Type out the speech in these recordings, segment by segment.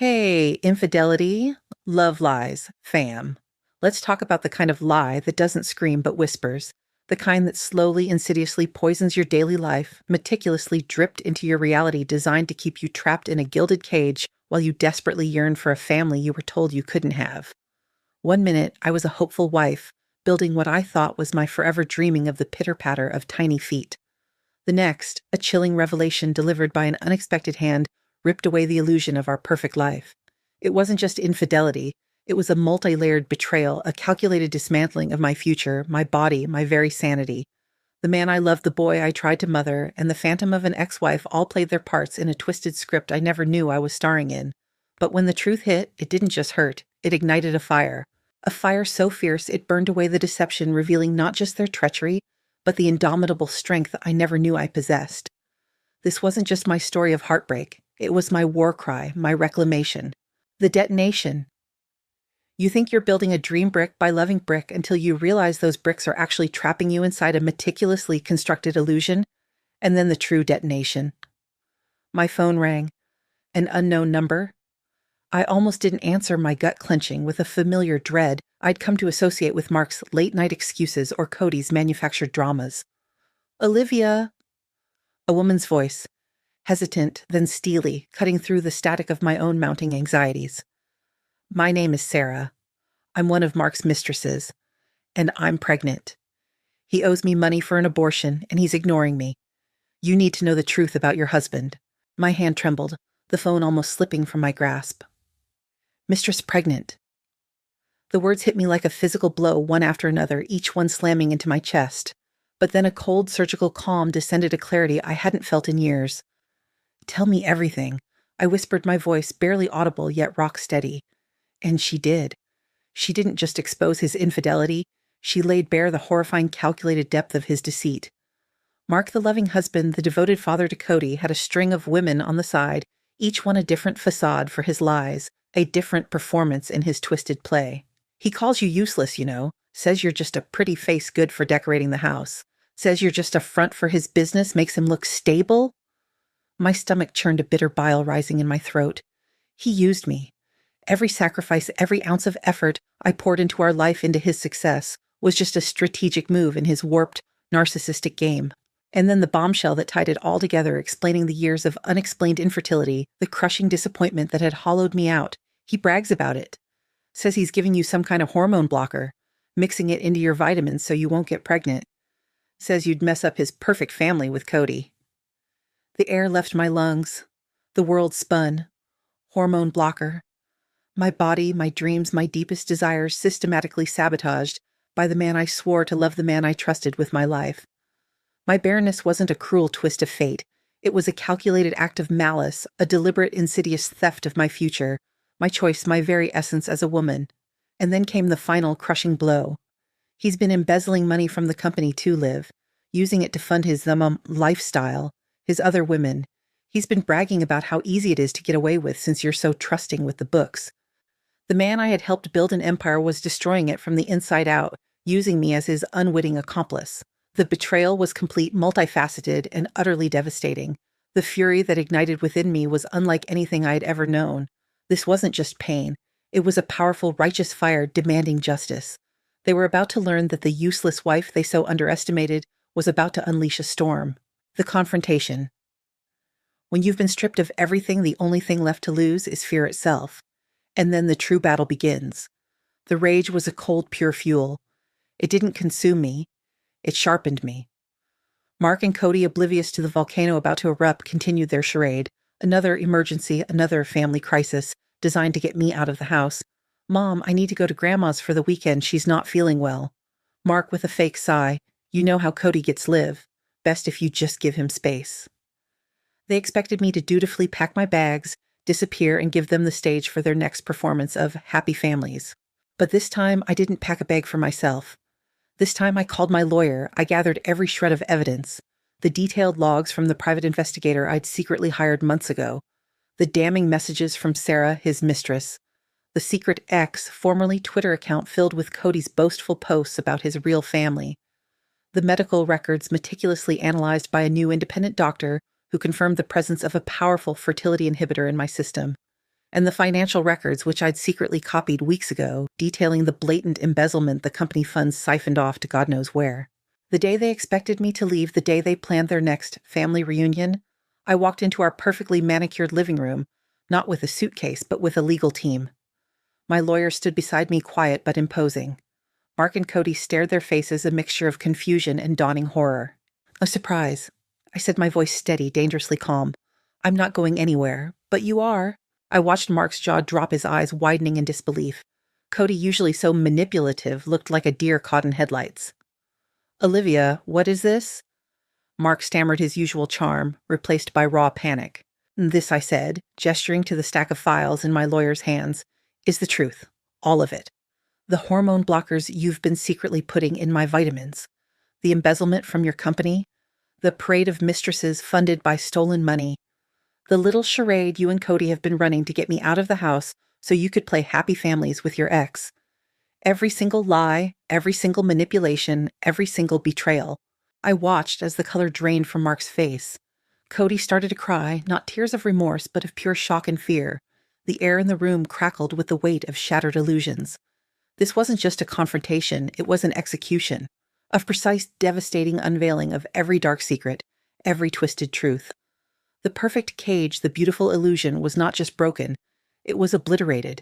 Hey, Infidelity Love Lies, fam. Let's talk about the kind of lie that doesn't scream but whispers, the kind that slowly, insidiously poisons your daily life, meticulously dripped into your reality designed to keep you trapped in a gilded cage while you desperately yearn for a family you were told you couldn't have. One minute, I was a hopeful wife, building what I thought was my forever dreaming of the pitter-patter of tiny feet. The next, a chilling revelation delivered by an unexpected hand ripped away the illusion of our perfect life. It wasn't just infidelity, it was a multi-layered betrayal, a calculated dismantling of my future, my body, my very sanity. The man I loved, the boy I tried to mother, and the phantom of an ex-wife all played their parts in a twisted script I never knew I was starring in. But when the truth hit, it didn't just hurt, it ignited a fire. A fire so fierce it burned away the deception, revealing not just their treachery, but the indomitable strength I never knew I possessed. This wasn't just my story of heartbreak. It was my war cry, my reclamation. The detonation. You think you're building a dream brick by loving brick until you realize those bricks are actually trapping you inside a meticulously constructed illusion, and then the true detonation. My phone rang. An unknown number. I almost didn't answer, my gut clenching with a familiar dread I'd come to associate with Mark's late-night excuses or Cody's manufactured dramas. Olivia. A woman's voice, hesitant, then steely, cutting through the static of my own mounting anxieties. My name is Sarah. I'm one of Mark's mistresses, and I'm pregnant. He owes me money for an abortion, and he's ignoring me. You need to know the truth about your husband. My hand trembled, the phone almost slipping from my grasp. Mistress pregnant. The words hit me like a physical blow, one after another, each one slamming into my chest. But then a cold, surgical calm descended, a clarity I hadn't felt in years. Tell me everything, I whispered, my voice barely audible yet rock steady. And she did. She didn't just expose his infidelity, she laid bare the horrifying calculated depth of his deceit. Mark, the loving husband, the devoted father to Cody, had a string of women on the side, each one a different facade for his lies, a different performance in his twisted play. He calls you useless, says you're just a pretty face good for decorating the house, says you're just a front for his business, makes him look stable. My stomach churned, a bitter bile rising in my throat. He used me. Every sacrifice, every ounce of effort I poured into our life, into his success, was just a strategic move in his warped, narcissistic game. And then the bombshell that tied it all together, explaining the years of unexplained infertility, the crushing disappointment that had hollowed me out. He brags about it. Says he's giving you some kind of hormone blocker, mixing it into your vitamins so you won't get pregnant. Says you'd mess up his perfect family with Cody. The air left my lungs. The world spun. Hormone blocker. My body, my dreams, my deepest desires systematically sabotaged by the man I swore to love, the man I trusted with my life. My barrenness wasn't a cruel twist of fate. It was a calculated act of malice, a deliberate, insidious theft of my future, my choice, my very essence as a woman. And then came the final crushing blow. He's been embezzling money from the company to live, using it to fund his lifestyle, his other women. He's been bragging about how easy it is to get away with since you're so trusting with the books. The man I had helped build an empire was destroying it from the inside out, using me as his unwitting accomplice. The betrayal was complete, multifaceted, and utterly devastating. The fury that ignited within me was unlike anything I had ever known. This wasn't just pain. It was a powerful, righteous fire demanding justice. They were about to learn that the useless wife they so underestimated was about to unleash a storm. The confrontation. When you've been stripped of everything, the only thing left to lose is fear itself. And then the true battle begins. The rage was a cold, pure fuel. It didn't consume me. It sharpened me. Mark and Cody, oblivious to the volcano about to erupt, continued their charade. Another emergency, another family crisis, designed to get me out of the house. Mom, I need to go to Grandma's for the weekend. She's not feeling well. Mark with a fake sigh. You know how Cody gets live. Best if you just give him space. They expected me to dutifully pack my bags, disappear, and give them the stage for their next performance of Happy Families. But this time, I didn't pack a bag for myself. This time I called my lawyer. I gathered every shred of evidence. The detailed logs from the private investigator I'd secretly hired months ago. The damning messages from Sarah, his mistress. The secret X, formerly Twitter account filled with Cody's boastful posts about his real family. The medical records meticulously analyzed by a new independent doctor who confirmed the presence of a powerful fertility inhibitor in my system. And the financial records, which I'd secretly copied weeks ago, detailing the blatant embezzlement the company funds siphoned off to God knows where. The day they expected me to leave, the day they planned their next family reunion, I walked into our perfectly manicured living room, not with a suitcase, but with a legal team. My lawyer stood beside me, quiet but imposing. Mark and Cody stared, their faces a mixture of confusion and dawning horror. "A surprise," I said, my voice steady, dangerously calm. "I'm not going anywhere, but you are." I watched Mark's jaw drop, his eyes widening in disbelief. Cody, usually so manipulative, looked like a deer caught in headlights. "Olivia, what is this?" Mark stammered, his usual charm, replaced by raw panic. "This," I said, gesturing to the stack of files in my lawyer's hands, "is the truth. All of it. The hormone blockers you've been secretly putting in my vitamins. The embezzlement from your company. The parade of mistresses funded by stolen money. The little charade you and Cody have been running to get me out of the house so you could play happy families with your ex. Every single lie, every single manipulation, every single betrayal." I watched as the color drained from Mark's face. Cody started to cry, not tears of remorse, but of pure shock and fear. The air in the room crackled with the weight of shattered illusions. This wasn't just a confrontation, it was an execution. A precise, devastating unveiling of every dark secret, every twisted truth. The perfect cage, the beautiful illusion, was not just broken, it was obliterated.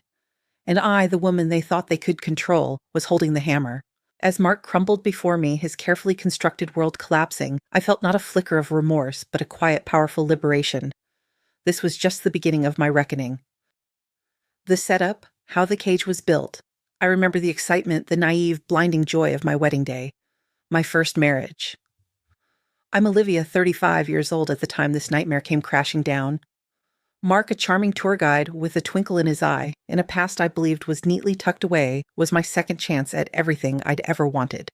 And I, the woman they thought they could control, was holding the hammer. As Mark crumbled before me, his carefully constructed world collapsing, I felt not a flicker of remorse, but a quiet, powerful liberation. This was just the beginning of my reckoning. The setup, how the cage was built. I remember the excitement, the naive, blinding joy of my wedding day. My first marriage. I'm Olivia, 35 years old at the time this nightmare came crashing down. Mark, a charming tour guide with a twinkle in his eye, in a past I believed was neatly tucked away, was my second chance at everything I'd ever wanted.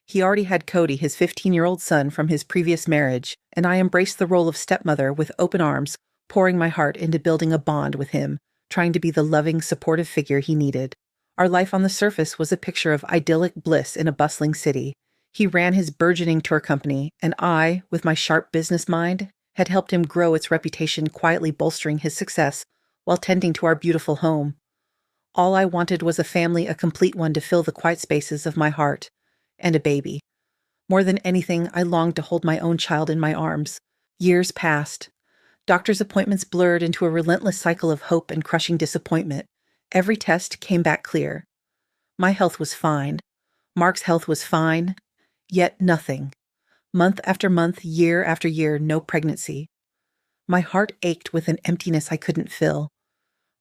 He already had Cody, his 15-year-old son from his previous marriage, and I embraced the role of stepmother with open arms, pouring my heart into building a bond with him, trying to be the loving, supportive figure he needed. Our life on the surface was a picture of idyllic bliss in a bustling city. He ran his burgeoning tour company, and I, with my sharp business mind, had helped him grow its reputation, quietly bolstering his success while tending to our beautiful home. All I wanted was a family, a complete one, to fill the quiet spaces of my heart, and a baby. More than anything, I longed to hold my own child in my arms. Years passed. Doctor's appointments blurred into a relentless cycle of hope and crushing disappointment. Every test came back clear. My health was fine. Mark's health was fine. Yet nothing. Month after month, year after year, no pregnancy. My heart ached with an emptiness I couldn't fill.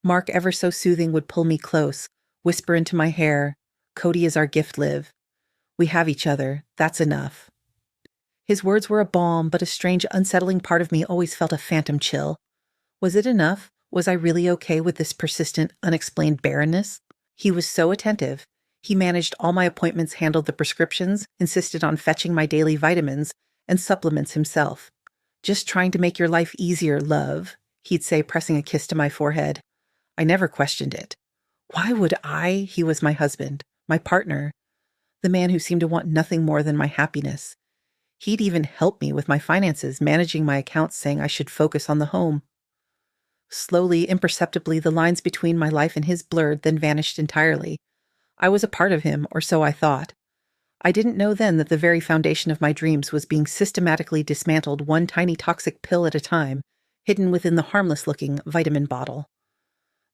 Mark, ever so soothing, would pull me close, whisper into my hair, "Cody is our gift, Liv. We have each other. That's enough." His words were a balm, but a strange, unsettling part of me always felt a phantom chill. Was it enough? Was I really okay with this persistent, unexplained barrenness? He was so attentive. He managed all my appointments, handled the prescriptions, insisted on fetching my daily vitamins and supplements himself. "Just trying to make your life easier, love," he'd say, pressing a kiss to my forehead. I never questioned it. Why would I? He was my husband, my partner, the man who seemed to want nothing more than my happiness. He'd even helped me with my finances, managing my accounts, saying I should focus on the home. Slowly, imperceptibly, the lines between my life and his blurred, then vanished entirely. I was a part of him, or so I thought. I didn't know then that the very foundation of my dreams was being systematically dismantled, one tiny toxic pill at a time, hidden within the harmless-looking vitamin bottle.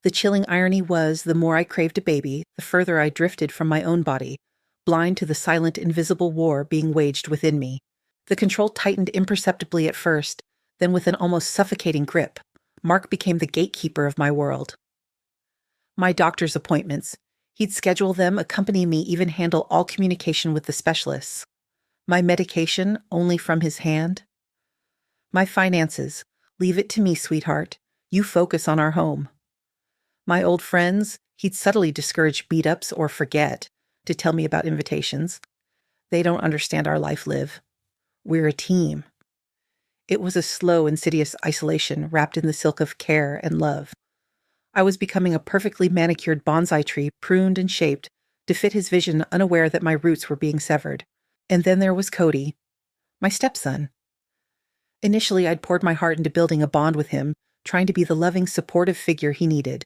The chilling irony was, the more I craved a baby, the further I drifted from my own body, blind to the silent, invisible war being waged within me. The control tightened imperceptibly at first, then with an almost suffocating grip. Mark became the gatekeeper of my world. My doctor's appointments. He'd schedule them, accompany me, even handle all communication with the specialists. My medication, only from his hand. My finances. "Leave it to me, sweetheart. You focus on our home." My old friends. He'd subtly discourage meetups or forget to tell me about invitations. "They don't understand our life, Liv. We're a team." It was a slow, insidious isolation wrapped in the silk of care and love. I was becoming a perfectly manicured bonsai tree, pruned and shaped to fit his vision, unaware that my roots were being severed. And then there was Cody, my stepson. Initially, I'd poured my heart into building a bond with him, trying to be the loving, supportive figure he needed.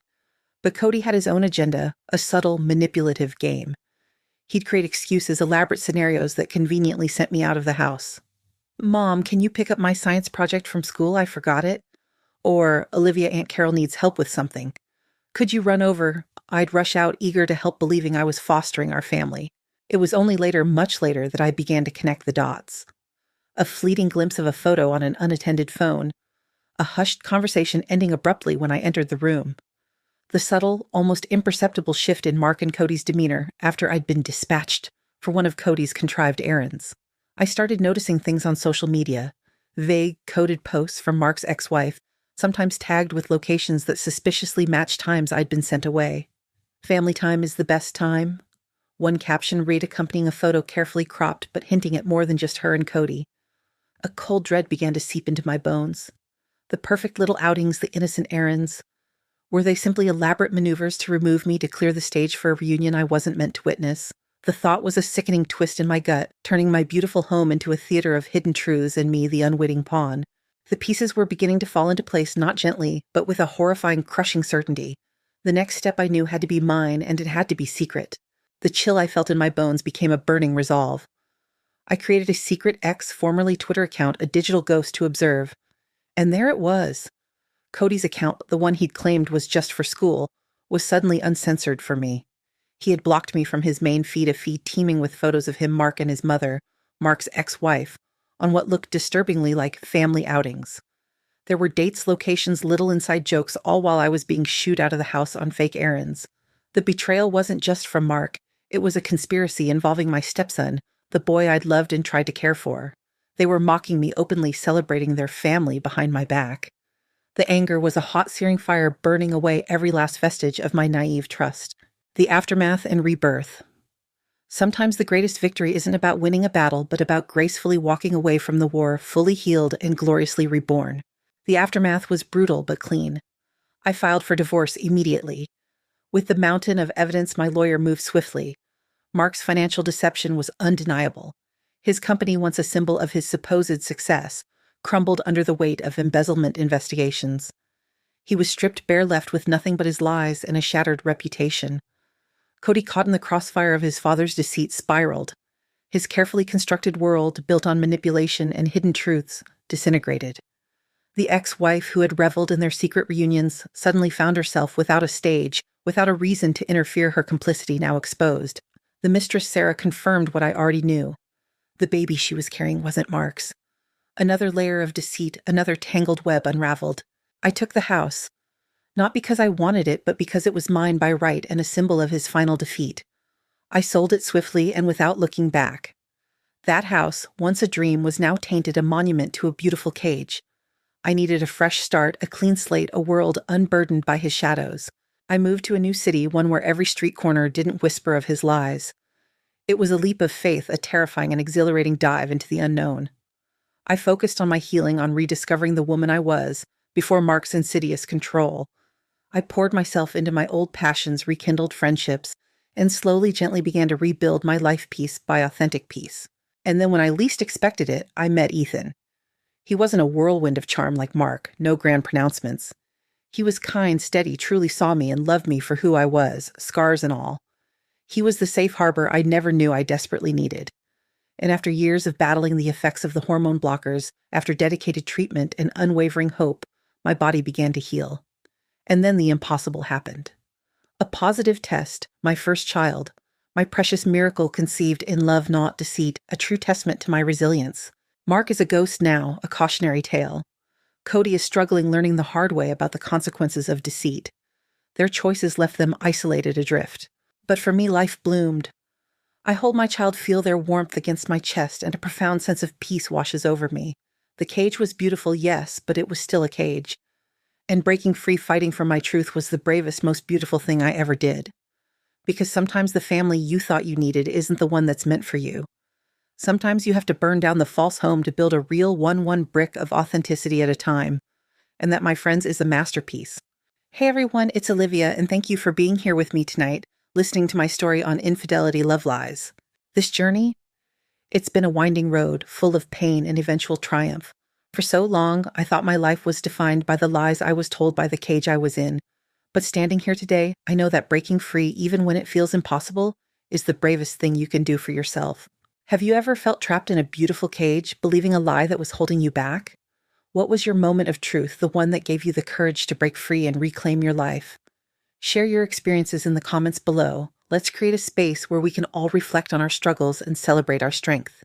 But Cody had his own agenda, a subtle, manipulative game. He'd create excuses, elaborate scenarios that conveniently sent me out of the house. "Mom, can you pick up my science project from school? I forgot it." Or, "Olivia, Aunt Carol needs help with something. Could you run over?" I'd rush out, eager to help, believing I was fostering our family. It was only later, much later, that I began to connect the dots. A fleeting glimpse of a photo on an unattended phone. A hushed conversation ending abruptly when I entered the room. The subtle, almost imperceptible shift in Mark and Cody's demeanor after I'd been dispatched for one of Cody's contrived errands. I started noticing things on social media. Vague, coded posts from Mark's ex-wife, sometimes tagged with locations that suspiciously matched times I'd been sent away. "Family time is the best time." One caption read accompanying a photo carefully cropped but hinting at more than just her and Cody. A cold dread began to seep into my bones. The perfect little outings, the innocent errands. Were they simply elaborate maneuvers to remove me, to clear the stage for a reunion I wasn't meant to witness? The thought was a sickening twist in my gut, turning my beautiful home into a theater of hidden truths and me, the unwitting pawn. The pieces were beginning to fall into place, not gently, but with a horrifying, crushing certainty. The next step I knew had to be mine, and it had to be secret. The chill I felt in my bones became a burning resolve. I created a secret X, formerly Twitter account, a digital ghost to observe. And there it was. Cody's account, the one he'd claimed was just for school, was suddenly uncensored for me. He had blocked me from his main feed, a feed teeming with photos of him, Mark, and his mother, Mark's ex-wife, on what looked disturbingly like family outings. There were dates, locations, little inside jokes, all while I was being shooed out of the house on fake errands. The betrayal wasn't just from Mark. It was a conspiracy involving my stepson, the boy I'd loved and tried to care for. They were mocking me, openly celebrating their family behind my back. The anger was a hot, searing fire burning away every last vestige of my naive trust. The aftermath and rebirth. Sometimes the greatest victory isn't about winning a battle, but about gracefully walking away from the war, fully healed and gloriously reborn. The aftermath was brutal but clean. I filed for divorce immediately. With the mountain of evidence, my lawyer moved swiftly. Mark's financial deception was undeniable. His company, once a symbol of his supposed success, crumbled under the weight of embezzlement investigations. He was stripped bare, left with nothing but his lies and a shattered reputation. Cody, caught in the crossfire of his father's deceit, spiraled. His carefully constructed world, built on manipulation and hidden truths, disintegrated. The ex-wife who had reveled in their secret reunions suddenly found herself without a stage, without a reason to interfere, her complicity now exposed. The mistress Sarah confirmed what I already knew. The baby she was carrying wasn't Mark's. Another layer of deceit, another tangled web unraveled. I took the house. Not because I wanted it, but because it was mine by right and a symbol of his final defeat. I sold it swiftly and without looking back. That house, once a dream, was now tainted, a monument to a beautiful cage. I needed a fresh start, a clean slate, a world unburdened by his shadows. I moved to a new city, one where every street corner didn't whisper of his lies. It was a leap of faith, a terrifying and exhilarating dive into the unknown. I focused on my healing, on rediscovering the woman I was, before Mark's insidious control. I poured myself into my old passions, rekindled friendships, and slowly, gently began to rebuild my life piece by authentic piece. And then when I least expected it, I met Ethan. He wasn't a whirlwind of charm like Mark, no grand pronouncements. He was kind, steady, truly saw me and loved me for who I was, scars and all. He was the safe harbor I never knew I desperately needed. And after years of battling the effects of the hormone blockers, after dedicated treatment and unwavering hope, my body began to heal. And then the impossible happened. A positive test, my first child, my precious miracle conceived in love, not deceit, a true testament to my resilience. Mark is a ghost now, a cautionary tale. Cody is struggling, learning the hard way about the consequences of deceit. Their choices left them isolated, adrift. But for me, life bloomed. I hold my child, feel their warmth against my chest, and a profound sense of peace washes over me. The cage was beautiful, yes, but it was still a cage. And breaking free, fighting for my truth, was the bravest, most beautiful thing I ever did. Because sometimes the family you thought you needed isn't the one that's meant for you. Sometimes you have to burn down the false home to build a real one brick of authenticity at a time. And that, my friends, is a masterpiece. Hey everyone, it's Olivia, and thank you for being here with me tonight, listening to my story on Infidelity Love Lies. This journey? It's been a winding road, full of pain and eventual triumph. For so long, I thought my life was defined by the lies I was told by the cage I was in. But standing here today, I know that breaking free, even when it feels impossible, is the bravest thing you can do for yourself. Have you ever felt trapped in a beautiful cage, believing a lie that was holding you back? What was your moment of truth, the one that gave you the courage to break free and reclaim your life? Share your experiences in the comments below. Let's create a space where we can all reflect on our struggles and celebrate our strength.